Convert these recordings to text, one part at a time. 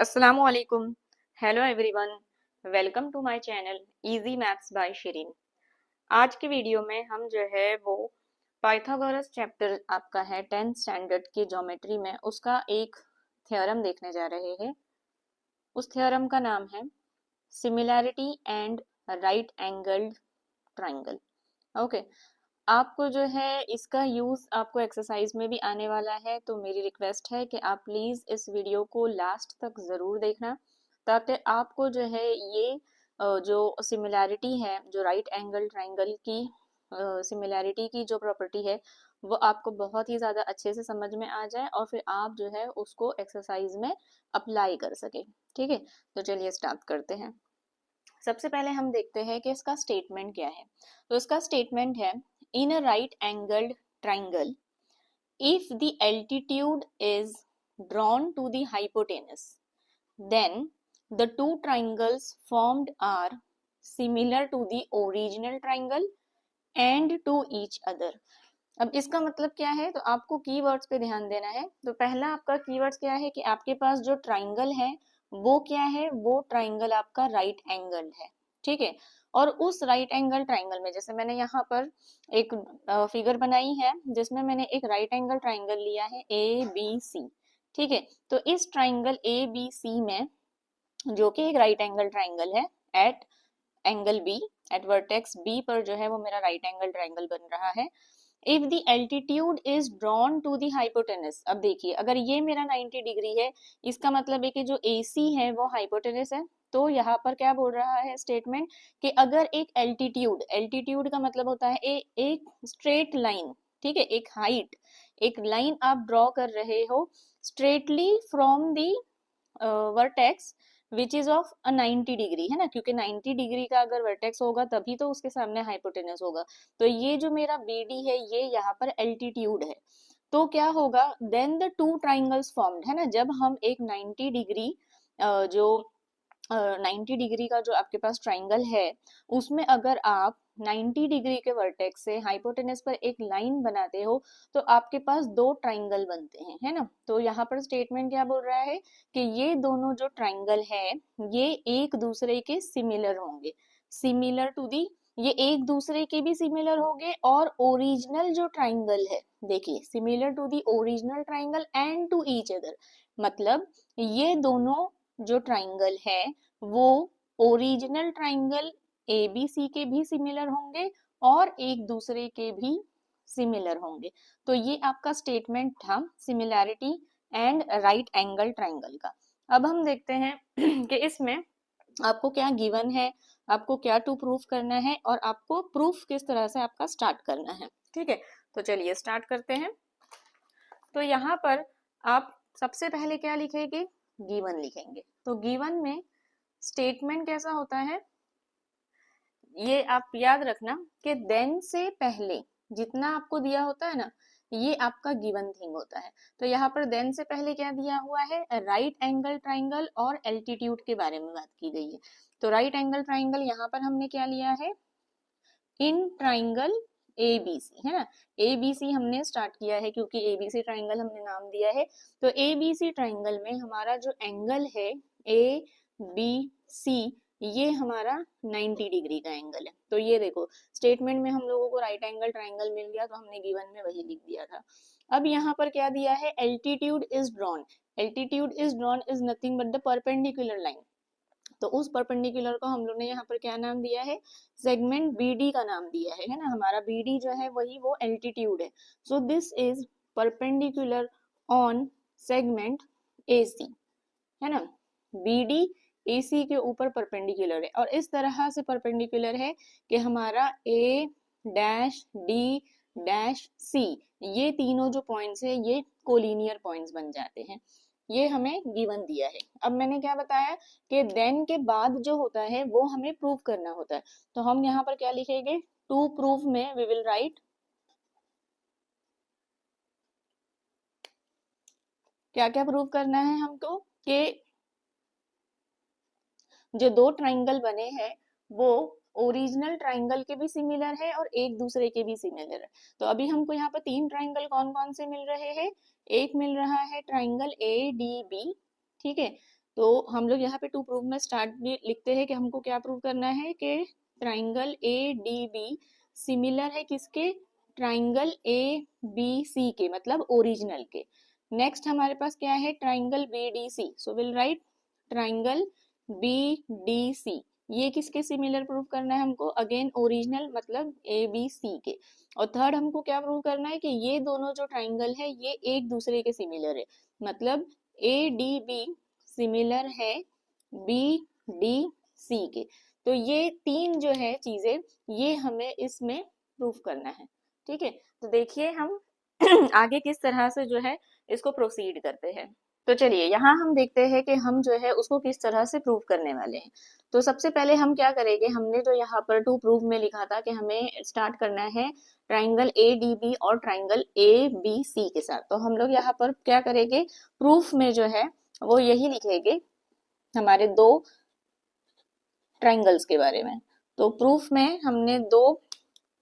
अस्सलामु अलैकुम। Hello everyone, welcome to my channel easy maths by Shirin. आज की वीडियो में हम जो है वो पाइथागोरस चैप्टर आपका है 10th स्टैंडर्ड की ज्योमेट्री में उसका एक थ्योरम देखने जा रहे हैं। उस थ्योरम का नाम है similarity and right angled triangle. Okay, आपको जो है इसका यूज आपको एक्सरसाइज में भी आने वाला है, तो मेरी रिक्वेस्ट है कि आप प्लीज इस वीडियो को लास्ट तक जरूर देखना, ताकि आपको जो है ये जो सिमिलैरिटी है, जो राइट एंगल ट्राइंगल की सिमिलैरिटी की जो प्रॉपर्टी है, वो आपको बहुत ही ज्यादा अच्छे से समझ में आ जाए और फिर आप जो है उसको एक्सरसाइज में अप्लाई कर सके। ठीक है, तो चलिए स्टार्ट करते हैं। सबसे पहले हम देखते हैं कि इसका स्टेटमेंट क्या है। तो इसका स्टेटमेंट है, in a right angled triangle if the altitude is drawn to the hypotenuse, then the two triangles formed are similar to the original triangle and to each other। अब इसका मतलब क्या है, तो आपको कीवर्ड्स पे ध्यान देना है। तो पहला आपका कीवर्ड्स क्या है कि आपके पास जो ट्राइंगल है वो क्या है, वो ट्राइंगल आपका राइट एंगल है। ठीक है, और उस राइट एंगल ट्राइंगल में जैसे मैंने यहाँ पर एक फिगर बनाई है जिसमें मैंने एक राइट एंगल ट्राइंगल लिया है ए बी सी। ठीक है, तो इस ट्राइंगल ए बी सी में, जो कि एक राइट एंगल ट्राइंगल है, at angle B, at vertex B पर जो है वो मेरा राइट एंगल ट्राइंगल बन रहा है। If the altitude is drawn to the hypotenuse, अब देखिए अगर ये मेरा 90 डिग्री है, इसका मतलब है कि जो AC है वो हाइपोटेनस है। तो यहाँ पर क्या बोल रहा है स्टेटमेंट कि अगर एक एल्टीट्यूड, एल्टीट्यूड का मतलब होता है एक स्ट्रेट लाइन, ठीक है, एक हाइट, एक लाइन आप ड्रॉ कर रहे हो straightly from the vertex which is of a 90 degree, है ना, क्योंकि 90 डिग्री का अगर वर्टेक्स होगा तभी तो उसके सामने हाइपोटेनस होगा। तो ये जो मेरा BD है ये यहाँ पर एल्टीट्यूड है। तो क्या होगा, then the two triangles formed, है ना, जब हम एक 90 डिग्री जो 90 डिग्री का जो आपके पास ट्राइंगल है उसमें अगर आप 90 डिग्री के वर्टेक्स से हाइपोटेनस पर एक लाइन बनाते हो तो आपके पास दो ट्राइंगल बनते हैं, है ना। तो यहाँ पर स्टेटमेंट क्या बोल रहा है कि ये दोनों जो ट्राइंगल है ये एक दूसरे के सिमिलर होंगे, सिमिलर टू दी, ये एक दूसरे के भी सिमिलर होंगे और ओरिजिनल जो ट्राइंगल है, देखिए similar to the original triangle and to each other, मतलब ये दोनों जो ट्राइंगल है वो ओरिजिनल ट्राइंगल ABC के भी सिमिलर होंगे और एक दूसरे के भी सिमिलर होंगे। तो ये आपका स्टेटमेंट था similarity and right angle triangle का। अब हम देखते हैं कि इसमें आपको क्या गिवन है, आपको क्या टू प्रूफ करना है और आपको प्रूफ किस तरह से आपका स्टार्ट करना है। ठीक है, तो चलिए स्टार्ट करते हैं। तो यहाँ पर आप सबसे पहले क्या लिखेंगे, गिवन लिखेंगे। तो गिवन में स्टेटमेंट कैसा होता है, ये आप याद रखना कि देन से पहले जितना आपको दिया होता है ना, ये आपका गिवन थिंग होता है। तो यहाँ पर देन से पहले क्या दिया हुआ है, राइट एंगल ट्राइंगल और एल्टीट्यूड के बारे में बात की गई है। तो राइट एंगल ट्राइंगल यहाँ पर हमने क्या लिया है, इन ट्राइंगल ABC, है ना। ABC हमने स्टार्ट किया है क्योंकि ABC ट्राइंगल हमने नाम दिया है। तो ABC ट्राइंगल में हमारा जो एंगल है ABC, ये हमारा 90 डिग्री का एंगल है। तो ये देखो स्टेटमेंट में हम लोगों को राइट एंगल ट्राइंगल मिल गया तो हमने गिवन में वही लिख दिया था। अब यहाँ पर क्या दिया है, altitude is drawn. Altitude is drawn is nothing but the perpendicular line. तो उस परपेंडिकुलर को हम लोग ने यहाँ पर क्या नाम दिया है, सेगमेंट BD का नाम दिया है ना। हमारा BD जो है वही वो एल्टीट्यूड है। So this is perpendicular on segment AC, है ना। BD AC के ऊपर परपेंडिकुलर है और इस तरह से परपेंडिकुलर है कि हमारा A-D-C, ये तीनों जो पॉइंट्स है ये कोलिनियर पॉइंट्स बन जाते हैं। ये हमें गिवन दिया है। अब मैंने क्या बताया कि देन के बाद जो होता है वो हमें प्रूव करना होता है। तो हम यहाँ पर क्या लिखेंगे, टू प्रूफ में वी विल राइट, क्या क्या प्रूव करना है हमको, कि जो दो ट्राइंगल बने हैं वो ओरिजिनल ट्राइंगल के भी सिमिलर है और एक दूसरे के भी सिमिलर है। तो अभी हमको यहाँ पर तीन ट्राइंगल कौन कौन से मिल रहे हैं, एक मिल रहा है ट्राइंगल ADB, ठीक है, तो हम लोग यहाँ पे टू प्रूव में स्टार्ट में लिखते हैं कि हमको क्या प्रूव करना है कि triangle A D B similar है किसके, ट्राइंगल ए बी सी के, मतलब ओरिजिनल के। नेक्स्ट हमारे पास क्या है, triangle B D C. So will write triangle B D C, ये किसके सिमिलर प्रूव करना है हमको, अगेन ओरिजिनल मतलब ए बी सी के। और थर्ड हमको क्या प्रूव करना है कि ये दोनों जो ट्राइंगल है ये एक दूसरे के सिमिलर है, मतलब ए डी बी सिमिलर है बी डी सी के। तो ये तीन जो है चीजें ये हमें इसमें प्रूफ करना है। ठीक है, तो देखिए हम आगे किस तरह से जो है इसको प्रोसीड करते हैं। तो चलिए यहाँ हम देखते हैं कि हम जो है उसको किस तरह से प्रूव करने वाले हैं। तो सबसे पहले हम क्या करेंगे, हमने जो यहाँ पर टू प्रूव में लिखा था कि हमें स्टार्ट करना है ट्राइंगल ए डी बी और ट्राइंगल ए बी सी के साथ। तो हम लोग यहाँ पर क्या करेंगे, प्रूफ में जो है वो यही लिखेंगे हमारे दो ट्राइंगल्स के बारे में। तो प्रूफ में हमने दो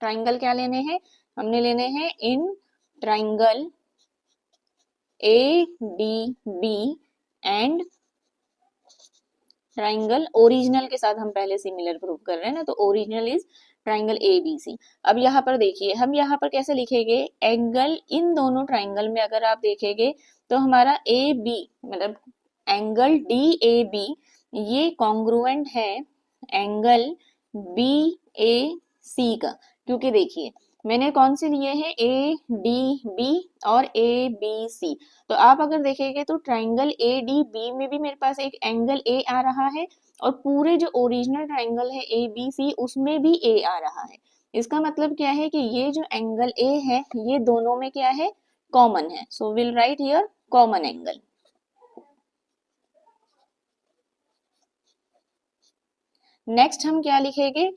ट्राइंगल क्या लेने हैं, हमने लेने हैं इन triangle A D B and triangle original के साथ हम पहले सिमिलर प्रूव कर रहे हैं ना, तो original is triangle A B C. अब यहाँ पर देखिए हम यहाँ पर कैसे लिखेंगे, एंगल इन दोनों ट्राइंगल में अगर आप देखेंगे तो हमारा ए बी मतलब एंगल डी ए बी ये कॉन्ग्रुएंट है एंगल बी ए सी का। क्योंकि देखिए मैंने कौन से लिए हैं, ए डी बी और ए बी सी। तो आप अगर देखेंगे तो ट्राइंगल ए डी बी में भी मेरे पास एक एंगल ए आ रहा है और पूरे जो ओरिजिनल ट्राइंगल है ए बी सी उसमें भी ए आ रहा है। इसका मतलब क्या है कि ये जो एंगल ए है ये दोनों में क्या है, कॉमन है। सो will right here common angle. Next हम क्या लिखेंगे,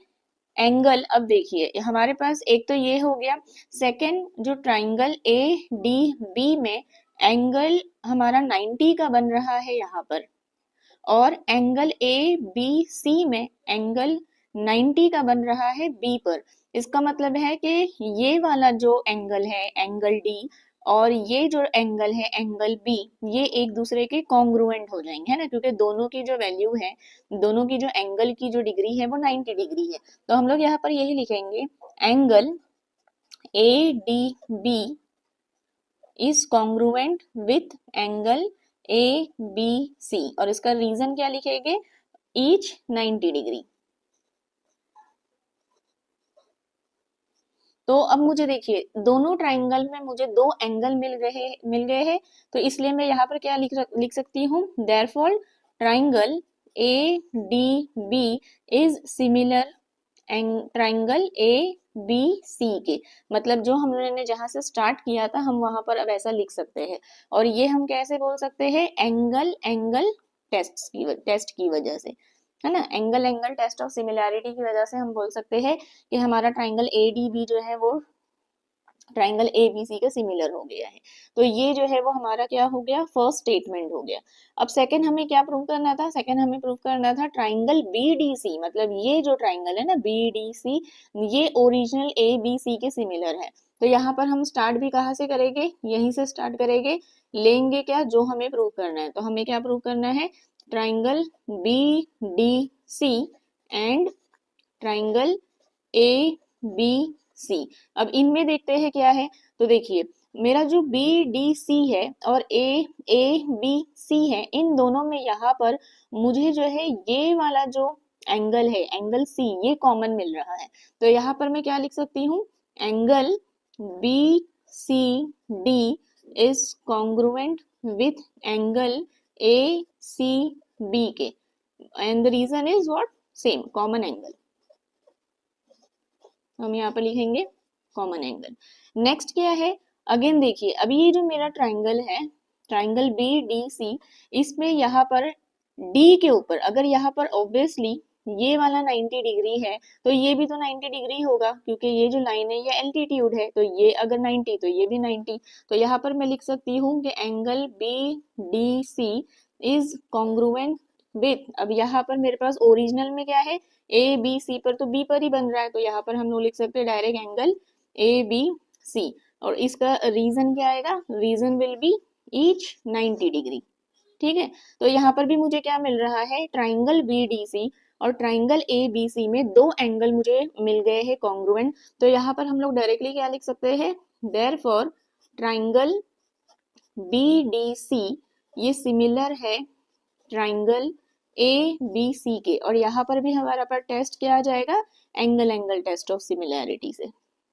एंगल। अब देखिए हमारे पास एक तो ये हो गया, सेकंड जो ट्राइंगल ए डी बी में एंगल हमारा 90 का बन रहा है यहाँ पर, और एंगल ए बी सी में एंगल 90 का बन रहा है बी पर। इसका मतलब है कि ये वाला जो एंगल है एंगल डी और ये जो एंगल है एंगल बी ये एक दूसरे के कॉन्ग्रुएंट हो जाएंगे, है ना, क्योंकि दोनों की जो वैल्यू है, दोनों की जो एंगल की जो डिग्री है वो 90 डिग्री है। तो हम लोग यहाँ पर यही लिखेंगे angle A D B is congruent with angle A B C, और इसका रीजन क्या लिखेंगे, ईच 90 डिग्री। तो अब मुझे देखिए दोनों ट्राइंगल में मुझे दो एंगल मिल गए हैं, तो इसलिए मैं यहाँ पर क्या लिख सकती हूँ, therefore triangle A D B is similar triangle A B C के। मतलब जो हमने जहां से स्टार्ट किया था हम वहां पर अब ऐसा लिख सकते हैं। और ये हम कैसे बोल सकते हैं, एंगल एंगल टेस्ट की वजह से, है ना, angle angle test of similarity की वजह से हम बोल सकते हैं कि हमारा ट्राइंगल ए डी बी जो है वो ट्राइंगल ए बी सी के सिमिलर हो गया है। तो ये जो है वो हमारा क्या हो गया, फर्स्ट स्टेटमेंट हो गया। अब सेकंड हमें क्या प्रूव करना था, सेकंड हमें प्रूव करना था ट्राइंगल बी डी सी, मतलब ये जो ट्राइंगल है ना बी डी सी ये ओरिजिनल ए बी सी के सिमिलर है। तो यहाँ पर हम स्टार्ट भी कहाँ से करेंगे, यहीं से स्टार्ट करेंगे, लेंगे क्या जो हमें प्रूव करना है। तो हमें क्या प्रूव करना है, triangle B D C and triangle A B C. अब इनमें देखते हैं क्या है। तो देखिए मेरा जो बी डी सी है और ए बी सी है, इन दोनों में यहाँ पर मुझे जो है ये वाला जो एंगल है एंगल सी ये कॉमन मिल रहा है। तो यहाँ पर मैं क्या लिख सकती हूँ, angle B C D is congruent with angle A C B के, and the reason is what, same common angle. हम यहाँ पर लिखेंगे कॉमन एंगल। नेक्स्ट क्या है, अगेन देखिए अभी ये जो मेरा ट्राइंगल है ट्राइंगल बी डी सी, इसमें यहाँ पर डी के ऊपर अगर यहाँ पर ऑब्वियसली ये वाला 90 डिग्री है तो ये भी तो 90 डिग्री होगा, क्योंकि ये जो लाइन है ये एल्टीट्यूड है, तो ये अगर 90 तो ये भी 90। तो यहाँ पर मैं लिख सकती हूँ कि angle B D C is congruent with, अब यहाँ पर मेरे पास ओरिजिनल में क्या है, ए बी सी पर तो बी पर ही बन रहा है, तो यहाँ पर हम लोग लिख सकते हैं direct angle A B C. और इसका रीजन क्या आएगा, reason will be each 90 degree. ठीक है। तो यहाँ पर भी मुझे क्या मिल रहा है, ट्राइंगल BDC और ट्राइंगल ABC में दो एंगल मुझे मिल गए हैं कॉन्ग्रुएंट। तो यहाँ पर हम लोग डायरेक्टली क्या लिख सकते हैं, देयरफॉर ट्राइंगल BDC ये सिमिलर है ट्राइंगल ABC के। और यहाँ पर भी हमारा पर टेस्ट क्या आ जाएगा, एंगल टेस्ट ऑफ सिमिलैरिटी से,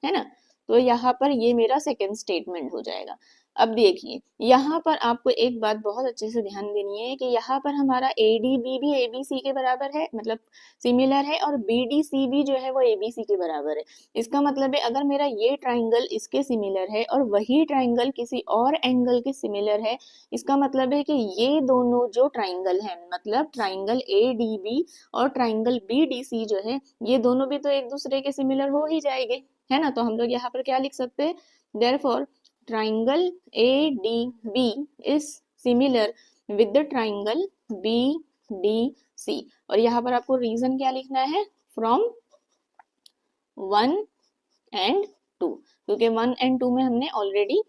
है ना। तो यहाँ पर ये मेरा सेकंड स्टेटमेंट हो जाएगा। अब देखिए यहाँ पर आपको एक बात बहुत अच्छे से ध्यान देनी है कि यहाँ पर हमारा ADB भी ABC के बराबर है, मतलब सिमिलर है, और BDC भी जो है वो ABC के बराबर है। इसका मतलब है अगर मेरा ये ट्राइंगल इसके सिमिलर है और वही ट्राइंगल किसी और एंगल के सिमिलर है, इसका मतलब है कि ये दोनों जो ट्राइंगल है, मतलब ट्राइंगल ADB और ट्राइंगल BDC जो है, ये दोनों भी तो एक दूसरे के सिमिलर हो ही जाएंगे, है ना। तो हम लोग यहाँ पर क्या लिख सकते हैं, therefore triangle ADB is similar with the triangle BDC। और यहाँ पर आपको रीजन क्या लिखना है, फ्रॉम 1 and 2, क्योंकि 1 and 2 में हमने ऑलरेडी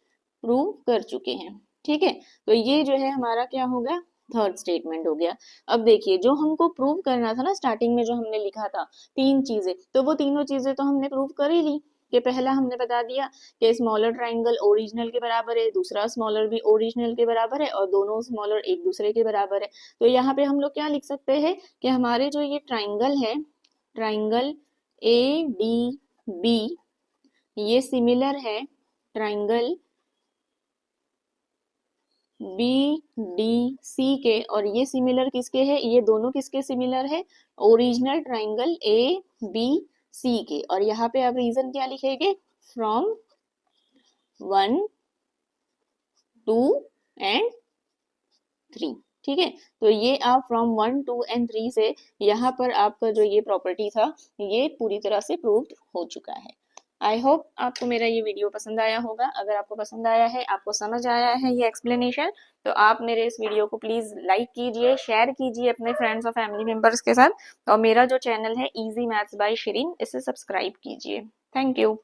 प्रूव कर चुके हैं। ठीक है, तो ये जो है हमारा क्या हो गया, थर्ड स्टेटमेंट हो गया। अब देखिए जो हमको प्रूव करना था ना, स्टार्टिंग में जो हमने लिखा था तीन चीजें, तो वो तीनों चीजें तो हमने प्रूव कर ही ली। कि पहला हमने बता दिया कि स्मॉलर ट्राइंगल ओरिजिनल के बराबर है, दूसरा स्मॉलर भी ओरिजिनल के बराबर है, और दोनों स्मॉलर एक दूसरे के बराबर है। तो यहाँ पे हम लोग क्या लिख सकते हैं कि हमारे जो ये ट्राइंगल है, ट्राइंगल ADB ये सिमिलर है ट्राइंगल BDC के, और ये सिमिलर किसके है, ये दोनों किसके सिमिलर है, ओरिजिनल ट्राइंगल ABC के। और यहाँ पे आप रीजन क्या लिखेंगे, फ्रॉम 1, 2 and 3। ठीक है, तो ये आप फ्रॉम 1, 2 and 3 से यहाँ पर आपका जो ये प्रॉपर्टी था ये पूरी तरह से प्रूव्ड हो चुका है। आई होप आपको मेरा ये वीडियो पसंद आया होगा। अगर आपको पसंद आया है, आपको समझ आया है ये एक्सप्लेनेशन, तो आप मेरे इस वीडियो को प्लीज लाइक कीजिए, शेयर कीजिए अपने फ्रेंड्स और फैमिली मेंबर्स के साथ, और मेरा जो चैनल है इजी मैथ्स बाय शिरीन, इसे सब्सक्राइब कीजिए। Thank you.